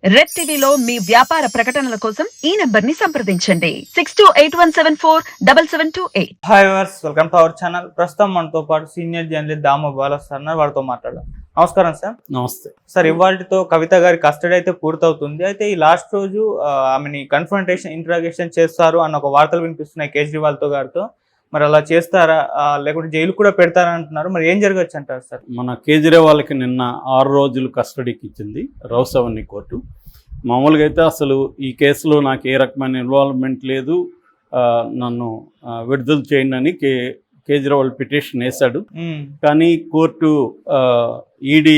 Red టీవీలో మీ వ్యాపార ప్రకటనల కోసం ఈ నంబర్ ని సంప్రదించండి 6281747728. హాయ్ వర్స్, వెల్కమ్ టు అవర్ ఛానల్. ప్రస్తుతం మనతో పాటు senior journalist Dama Bala sir ఉన్నారు. వారితో మాట్లాడదాం. నమస్కారం సార్. నమస్తే సార్, ఇవాళతో కవిత గారి కస్టడీ అయితే పూర్తవుతుంది. అయితే ఈ లాస్ట్ రోజు ఆమెని కన్ఫ్రంటేషన్ ఇంట్రాగేషన్ చేస్తారు అన్న ఒక వార్తలు వినిపిస్తున్నాయి కేజ్రీవాల్ గారితో. మరి అలా చేస్తారా, లేకుంటే జైలు కూడా పెడతారా అంటున్నారు. మరి ఏం జరగచ్చు అంటారు సార్? మన కేజ్రీవాల్కి నిన్న 6 రోజులు కస్టడీకి ఇచ్చింది రౌస్ అవెన్యూ కోర్టు. మామూలుగా అయితే అసలు ఈ కేసులో నాకు ఏ రకమైన ఇన్వాల్వ్మెంట్ లేదు, నన్ను విడుదల చేయండి అని కేజ్రీవాల్ పిటిషన్ వేశాడు. కానీ కోర్టు ఈడీ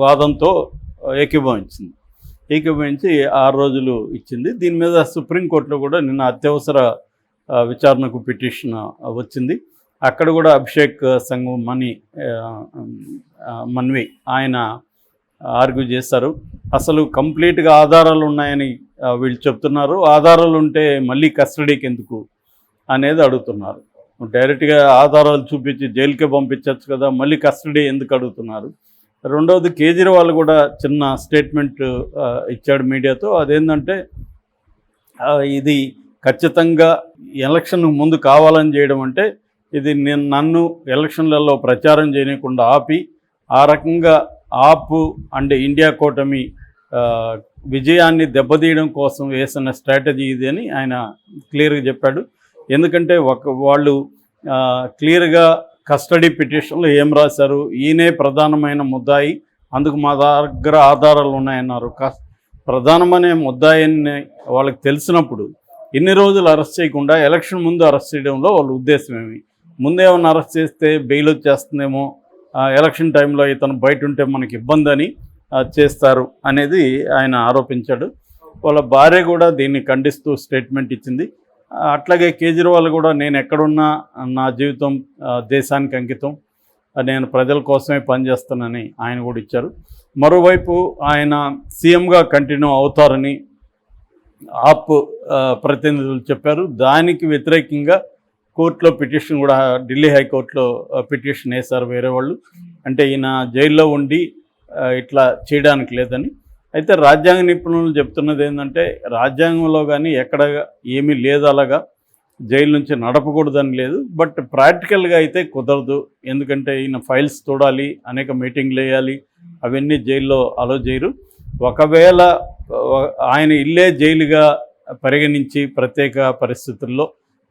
వాదంతో ఏకీభవించి 6 రోజులు ఇచ్చింది. దీని మీద సుప్రీంకోర్టులో కూడా నిన్న అత్యవసర విచారణకు పిటిషన్ వచ్చింది. అక్కడ కూడా అభిషేక్ సంఘ్ మన్వి ఆయన ఆర్గ్యూ చేశారు. అసలు కంప్లీట్గా ఆధారాలు ఉన్నాయని వీళ్ళు చెప్తున్నారు. ఆధారాలు ఉంటే మళ్ళీ కస్టడీకి ఎందుకు అనేది అడుగుతున్నారు. డైరెక్ట్గా ఆధారాలు చూపించి జైలుకే పంపించవచ్చు కదా, మళ్ళీ కస్టడీ ఎందుకు అడుగుతున్నారు. రెండవది, కేజ్రీవాల్ కూడా చిన్న స్టేట్మెంట్ ఇచ్చాడు మీడియాతో. అదేంటంటే ఇది ఖచ్చితంగా ఎలక్షన్ ముందు కావాలని చేయడం అంటే ఇది నన్ను ఎలక్షన్లలో ప్రచారం చేయకుండా ఆపి ఆ రకంగా ఆపు అండ్ ఇండియా కూటమి విజయాన్ని దెబ్బతీయడం కోసం వేసిన స్ట్రాటజీ ఇది అని ఆయన క్లియర్గా చెప్పాడు. ఎందుకంటే వాళ్ళు క్లియర్గా కస్టడీ పిటిషన్లో ఏం రాశారు, ఈయనే ప్రధానమైన ముద్దాయి, అందుకు మా దగ్గర ఆధారాలు ఉన్నాయన్నారు. ప్రధానమనే ముద్దాయిని వాళ్ళకి తెలిసినప్పుడు ఇన్ని రోజులు అరెస్ట్ చేయకుండా ఎలక్షన్ ముందు అరెస్ట్ చేయడంలో వాళ్ళ ఉద్దేశం ఏమి? ముందేమన్నా అరెస్ట్ చేస్తే బెయిల్ వచ్చేస్తుందేమో, ఎలక్షన్ టైంలో ఇతను బయట ఉంటే మనకి ఇబ్బంది అని చేస్తారు అనేది ఆయన ఆరోపించాడు. వాళ్ళ భార్య కూడా దీన్ని ఖండిస్తూ స్టేట్మెంట్ ఇచ్చింది. అట్లాగే కేజ్రీవాల్ కూడా నేను ఎక్కడున్నా నా జీవితం దేశానికి అంకితం, నేను ప్రజల కోసమే పనిచేస్తానని ఆయన కూడా ఇచ్చారు. మరోవైపు ఆయన సీఎంగా కంటిన్యూ అవుతారని ఆప్ ప్రతినిధులు చెప్పారు. దానికి వ్యతిరేకంగా కోర్టులో పిటిషన్ కూడా ఢిల్లీ హైకోర్టులో పిటిషన్ వేశారు వేరే వాళ్ళు. అంటే ఈయన జైల్లో ఉండి ఇట్లా చేయడానికి లేదని. అయితే రాజ్యాంగ నిపుణులు చెప్తున్నది ఏంటంటే రాజ్యాంగంలో కానీ ఎక్కడ ఏమీ లేదు అలాగా జైలు నుంచి నడపకూడదని లేదు. బట్ ప్రాక్టికల్గా అయితే కుదరదు. ఎందుకంటే ఈయన ఫైల్స్ చూడాలి, అనేక మీటింగ్లు వేయాలి, అవన్నీ జైల్లో అలో చేయరు. ఒకవేళ ఆయన ఇల్లే జైలుగా పరిగణించి ప్రత్యేక పరిస్థితుల్లో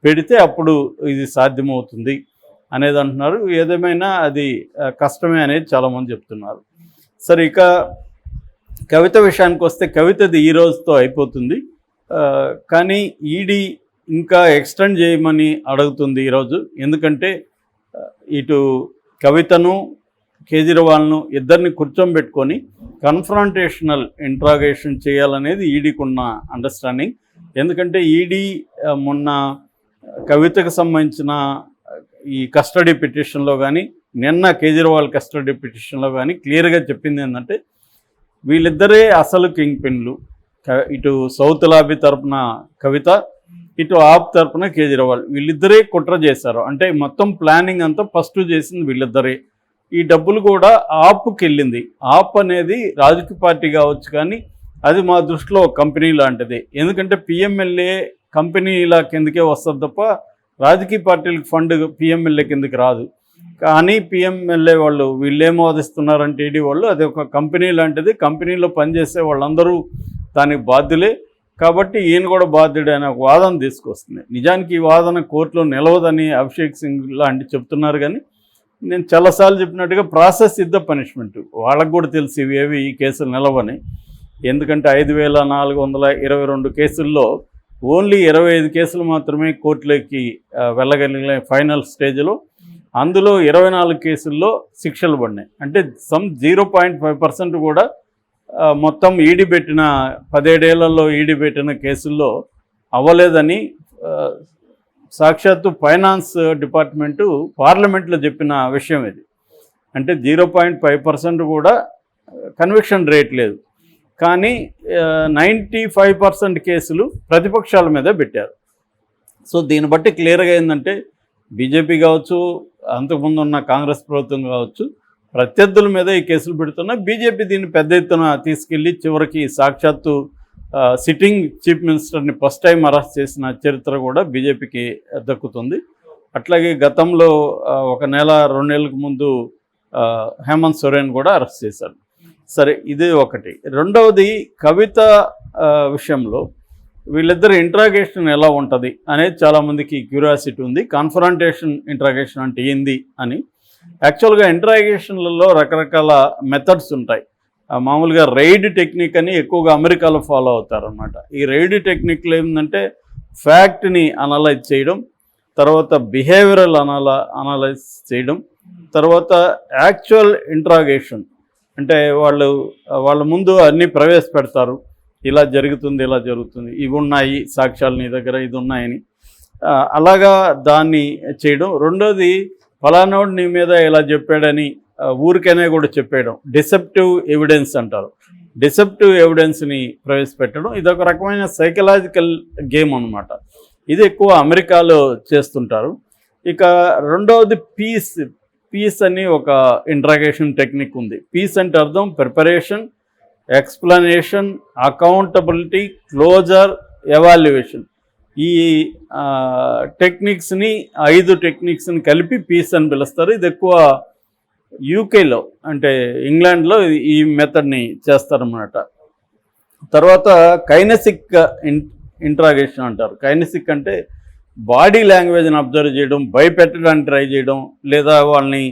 పెడితే అప్పుడు ఇది సాధ్యమవుతుంది అనేది అంటున్నారు. ఏదేమైనా అది కష్టమే అనేది చాలామంది చెప్తున్నారు. సరే, ఇక కవిత విషయానికి వస్తే కవితది ఈ రోజుతో అయిపోతుంది. కానీ ఈడీ ఇంకా ఎక్స్టెండ్ చేయమని అడుగుతుంది ఈరోజు. ఎందుకంటే ఇటు కవితను కేజ్రీవాల్ను ఇద్దరిని కూర్చోబెట్టుకొని కన్ఫ్రంటేషనల్ ఇంట్రాగేషన్ చేయాలనేది ఈడీకి ఉన్న అండర్స్టాండింగ్. ఎందుకంటే ఈడీ మొన్న కవితకు సంబంధించిన ఈ కస్టడీ పిటిషన్లో కానీ నిన్న కేజ్రీవాల్ కస్టడీ పిటిషన్లో కానీ క్లియర్గా చెప్పింది ఏంటంటే వీళ్ళిద్దరే అసలు కింగ్ పిన్లు. ఇటు సౌత్ లాబీ తరపున కవిత, ఇటు ఆప్ తరపున కేజ్రీవాల్, వీళ్ళిద్దరే కుట్ర చేశారు. అంటే మొత్తం ప్లానింగ్ అంతా ఫస్ట్ చేసింది వీళ్ళిద్దరే. ఈ డబ్బులు కూడా ఆప్కి వెళ్ళింది. ఆప్ అనేది రాజకీయ పార్టీ కావచ్చు, కానీ అది మా దృష్టిలో కంపెనీ లాంటిది. ఎందుకంటే పిఎంఎల్ఏ కంపెనీల కిందకే వస్తుంది తప్ప రాజకీయ పార్టీలకు ఫండ్ పిఎంఎల్ఏ కిందకి రాదు. కానీ పిఎంఎల్ఏ వాళ్ళు వీళ్ళేం వాదిస్తున్నారంటే ఈడీ వాళ్ళు అది ఒక కంపెనీ లాంటిది, కంపెనీలో పనిచేసే వాళ్ళందరూ దానికి బాధ్యులే. కాబట్టి ఈయన కూడా బాధ్యుడు అనే ఒక వాదన తీసుకొస్తుంది. నిజానికి ఈ వాదన కోర్టులో నిలవదని అభిషేక్ సింగ్ లాంటి చెప్తున్నారు. కానీ నేను చాలాసార్లు చెప్పినట్టుగా ప్రాసెస్ ఇద్ద పనిష్మెంట్ వాళ్ళకు కూడా తెలిసి ఇవేవి ఈ కేసులు నిలవని. ఎందుకంటే 5422 కేసుల్లో ఓన్లీ 25 కేసులు మాత్రమే కోర్టులోకి వెళ్ళగలిగిన ఫైనల్ స్టేజ్లో. అందులో 24 కేసుల్లో శిక్షలు పడినాయి. అంటే 0.5% కూడా మొత్తం ఈడీ పెట్టిన 17 ఏళ్లలో ఈడీ పెట్టిన కేసుల్లో అవ్వలేదని సాక్షాత్తు ఫైనాన్స్ డిపార్ట్మెంటు పార్లమెంట్లో చెప్పిన విషయం ఇది. అంటే 0.5% కూడా కన్విక్షన్ రేట్ లేదు. కానీ 95% కేసులు ప్రతిపక్షాల మీద పెట్టారు. సో దీన్ని బట్టి క్లియర్గా ఏంటంటే బీజేపీ కావచ్చు, అంతకుముందు ఉన్న కాంగ్రెస్ ప్రభుత్వం కావచ్చు, ప్రత్యర్థుల మీద ఈ కేసులు పెడుతున్నా బీజేపీ దీన్ని పెద్ద ఎత్తున తీసుకెళ్ళి చివరికి సాక్షాత్తు సిట్టింగ్ చీఫ్ మినిస్టర్ని ఫస్ట్ టైం అరెస్ట్ చేసిన చరిత్ర కూడా బీజేపీకి దక్కుతుంది. అట్లాగే గతంలో 1 నెల 2 నెలలకు ముందు హేమంత్ సోరెన్ కూడా అరెస్ట్ చేశారు. సరే, ఇది ఒకటి. రెండవది కవిత విషయంలో వీళ్ళిద్దరు ఇంట్రాగేషన్ ఎలా ఉంటుంది అనేది చాలామందికి క్యూరియాసిటీ ఉంది. కాన్ఫరంటేషన్ ఇంట్రాగేషన్ అంటే ఏంది అని. యాక్చువల్గా ఇంట్రాగేషన్లలో రకరకాల మెథడ్స్ ఉంటాయి. మామూలుగా రైడ్ టెక్నిక్ అని ఎక్కువగా అమెరికాలో ఫాలో అవుతారనమాట. ఈ రైడ్ టెక్నిక్లో ఏంటంటే ఫ్యాక్ట్ని అనలైజ్ చేయడం, తర్వాత బిహేవియరల్ అనలైజ్ చేయడం, తర్వాత యాక్చువల్ ఇంట్రాగేషన్ అంటే వాళ్ళ ముందు అన్నీ ప్రవేశపెడతారు. ఇలా జరుగుతుంది, ఇలా జరుగుతుంది, ఇవి ఉన్నాయి సాక్ష్యాలు నీ దగ్గర, ఇది ఉన్నాయని అలాగా దాన్ని చేయడం. రెండోది ఫలానోడు నీ మీద ఇలా చెప్పాడని ఊరికైనా కూడా చెప్పేయడం, డిసెప్టివ్ ఎవిడెన్స్ అంటారు. డిసెప్టివ్ ఎవిడెన్స్ని ప్రవేశపెట్టడం ఇదొక రకమైన సైకలాజికల్ గేమ్ అనమాట. ఇది ఎక్కువ అమెరికాలో చేస్తుంటారు. ఇక రెండవది పీస్ అని ఒక ఇంట్రాగేషన్ టెక్నిక్ ఉంది. పీస్ అంటే అర్థం preparation, explanation, accountability, closure, evaluation. ఈ టెక్నిక్స్ని 5 టెక్నిక్స్ని కలిపి పీస్ అని పిలుస్తారు. ఇది ఎక్కువ యూకేలో అంటే ఇంగ్లాండ్లో ఈ మెథడ్ని చేస్తారన్నమాట. తర్వాత కైనెసిక్ ఇంట్రాగేషన్ అంటారు. కైనెసిక్ అంటే బాడీ లాంగ్వేజ్ని అబ్జర్వ్ చేయడం, భయపెట్టడానికి ట్రై చేయడం, లేదా వాళ్ళని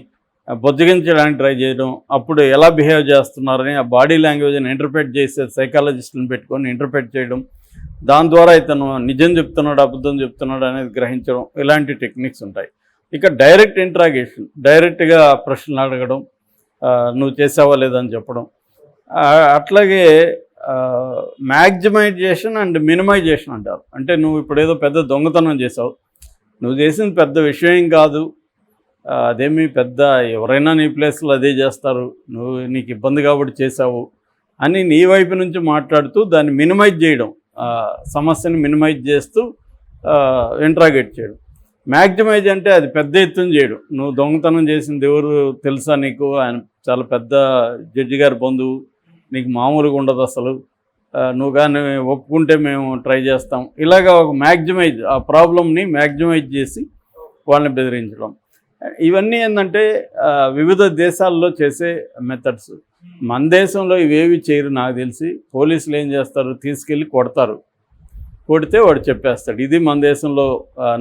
బొజ్జగించడానికి ట్రై చేయడం, అప్పుడు ఎలా బిహేవ్ చేస్తున్నారని ఆ బాడీ లాంగ్వేజ్ని ఇంటర్ప్రెట్ చేసే సైకాలజిస్టులను పెట్టుకొని ఇంటర్ప్రెట్ చేయడం, దాని ద్వారా ఇతను నిజం చెప్తున్నాడు అబద్ధం చెప్తున్నాడు అనేది గ్రహించడం, ఇలాంటి టెక్నిక్స్ ఉంటాయి. ఇక డైరెక్ట్ ఇంట్రాగేషన్, డైరెక్ట్గా ప్రశ్నలు అడగడం, నువ్వు చేసావా లేదని చెప్పడం. అట్లాగే మ్యాక్సిమైజేషన్ అండ్ మినిమైజేషన్ అంటారు. అంటే నువ్వు ఇప్పుడు ఏదో పెద్ద దొంగతనం చేసావు, నువ్వు చేసింది పెద్ద విషయం కాదు, అదేమి పెద్ద ఎవరైనా నీ ప్లేస్లో అదే చేస్తారు, నీకు ఇబ్బంది కాబట్టి చేసావు అని నీ వైపు నుంచి మాట్లాడుతూ దాన్ని మినిమైజ్ చేయడం, సమస్యని మినిమైజ్ చేస్తూ ఇంట్రాగేట్ చేయడం. మ్యాక్సిమైజ్ అంటే అది పెద్ద ఎత్తున చేయడం. నువ్వు దొంగతనం చేసింది ఎవరు తెలుసా నీకు, ఆయన చాలా పెద్ద జడ్జి గారి బంధువు, నీకు మామూలుగా ఉండదు అసలు, నువ్వు కానీ ఒప్పుకుంటే మేము ట్రై చేస్తాం. ఇలాగా ఒక మ్యాక్సిమైజ్, ఆ ప్రాబ్లమ్ని మ్యాక్సిమైజ్ చేసి వాళ్ళని బెదిరించడం. ఇవన్నీ ఏంటంటే వివిధ దేశాల్లో చేసే మెథడ్స్. మన దేశంలో ఇవేవి చేయరు నాకు తెలిసి. పోలీసులు ఏం చేస్తారు, తీసుకెళ్ళి కొడతారు, కొడితే వాడు చెప్పేస్తాడు. ఇది మన దేశంలో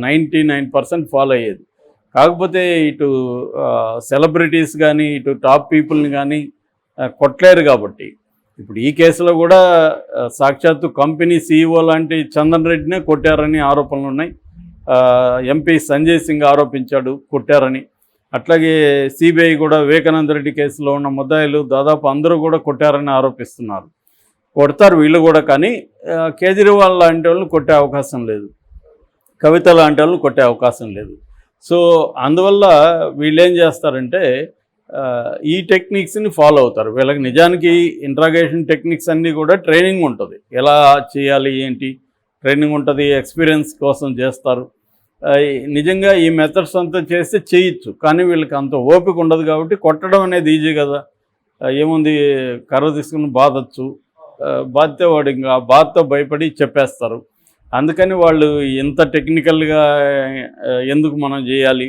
99% ఫాలో అయ్యేది. కాకపోతే ఇటు సెలబ్రిటీస్ కానీ ఇటు టాప్ పీపుల్ని కానీ కొట్టలేరు కాబట్టి ఇప్పుడు ఈ కేసులో కూడా సాక్షాత్తు కంపెనీ CEO లాంటి చందన్ రెడ్డినే కొట్టారని ఆరోపణలు ఉన్నాయి. ఎంపీ సంజయ్ సింగ్ ఆరోపించాడు కొట్టారని. అట్లాగే సిబిఐ కూడా వివేకానంద రెడ్డి కేసులో ఉన్న ముద్దాయిలు దాదాపు అందరూ కూడా కొట్టారని ఆరోపిస్తున్నారు. కొడతారు వీళ్ళు కూడా, కానీ కేజ్రీవాల్ లాంటి వాళ్ళు కొట్టే అవకాశం లేదు, కవిత లాంటి వాళ్ళు కొట్టే అవకాశం లేదు. సో అందువల్ల వీళ్ళు ఏం చేస్తారంటే ఈ టెక్నిక్స్ని ఫాలో అవుతారు. వీళ్ళకి నిజానికి ఇంట్రాగేషన్ టెక్నిక్స్ అన్నీ కూడా ట్రైనింగ్ ఉంటుంది, ఎలా చేయాలి ఏంటి ట్రైనింగ్ ఉంటుంది, ఎక్స్పీరియన్స్ కోసం చేస్తారు. నిజంగా ఈ మెథడ్స్ అంతా చేస్తే చేయొచ్చు, కానీ వీళ్ళకి అంత ఓపిక ఉండదు కాబట్టి కొట్టడం అనేది ఈజీ కదా, ఏముంది కర్ర తీసుకుని బాధచ్చు, బాధితే వాడు ఇంకా బాధతో భయపడి చెప్పేస్తారు. అందుకని వాళ్ళు ఎంత టెక్నికల్గా ఎందుకు మనం చేయాలి,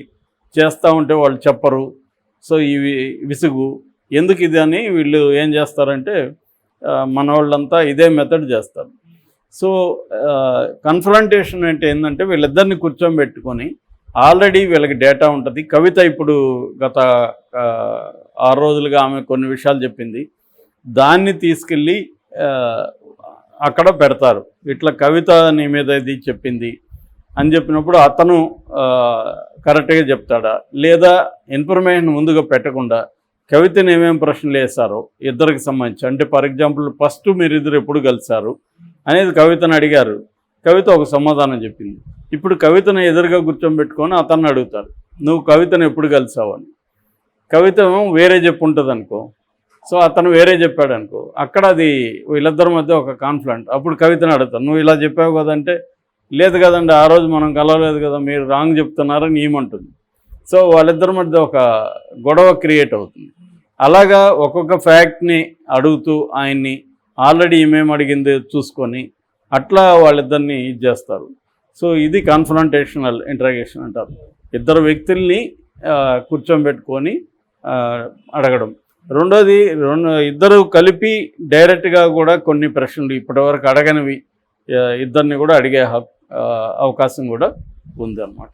చేస్తూ ఉంటే వాళ్ళు చెప్పరు. సో ఇవి విసుగు ఎందుకు ఇది అని వీళ్ళు ఏం చేస్తారంటే మన వాళ్ళంతా ఇదే మెథడ్ చేస్తారు. సో కన్ఫ్రంటేషన్ అంటే ఏంటంటే వీళ్ళిద్దరిని కూర్చోబెట్టుకొని ఆల్రెడీ వీళ్ళకి డేటా ఉంటుంది. కవిత ఇప్పుడు గత 6 రోజులుగా ఆమె కొన్ని విషయాలు చెప్పింది, దాన్ని తీసుకెళ్ళి అక్కడ పెడతారు. ఇట్లా కవిత నీ మీద ఇది చెప్పింది అని చెప్పినప్పుడు అతను కరెక్ట్గా చెప్తాడా, లేదా ఇన్ఫర్మేషన్ ముందుగా పెట్టకుండా కవితను ఏమేమి ప్రశ్నలు వేశారో ఇద్దరికి సంబంధించి, అంటే ఫర్ ఎగ్జాంపుల్ ఫస్ట్ మీరు ఇద్దరు ఎప్పుడు కలిశారు అనేది కవితను అడిగారు, కవిత ఒక సమాధానం చెప్పింది. ఇప్పుడు కవితను ఎదురుగా కూర్చోబెట్టుకొని అతన్ని అడుగుతారు, నువ్వు కవితను ఎప్పుడు కలిసావు అని. కవిత వేరే చెప్పుంటుంది అనుకో, సో అతను వేరే చెప్పాడు అనుకో, అక్కడ అది వీళ్ళిద్దరి మధ్య ఒక కాన్ఫ్లిక్ట్. అప్పుడు కవితను అడుగుతాను, నువ్వు ఇలా చెప్పావు కదంటే, లేదు కదండి ఆ రోజు మనం కలవలేదు కదా, మీరు రాంగ్ చెప్తున్నారని ఏమంటుంది. సో వాళ్ళిద్దరి మధ్య ఒక గొడవ క్రియేట్ అవుతుంది. అలాగా ఒక్కొక్క ఫ్యాక్ట్ని అడుగుతూ ఆయన్ని ఆల్రెడీ ఏమేమి అడిగింది చూసుకొని అట్లా వాళ్ళిద్దరిని ఇది చేస్తారు. సో ఇది కాన్ఫ్రంటేషనల్ ఇంటరాగేషన్ అంటారు. ఇద్దరు వ్యక్తుల్ని కూర్చోబెట్టుకొని అడగడం. రెండోది ఇద్దరు కలిపి డైరెక్ట్గా కూడా కొన్ని ప్రశ్నలు ఇప్పటివరకు అడగనివి ఇద్దరిని కూడా అడిగే అవకాశం కూడా ఉంది అన్నమాట.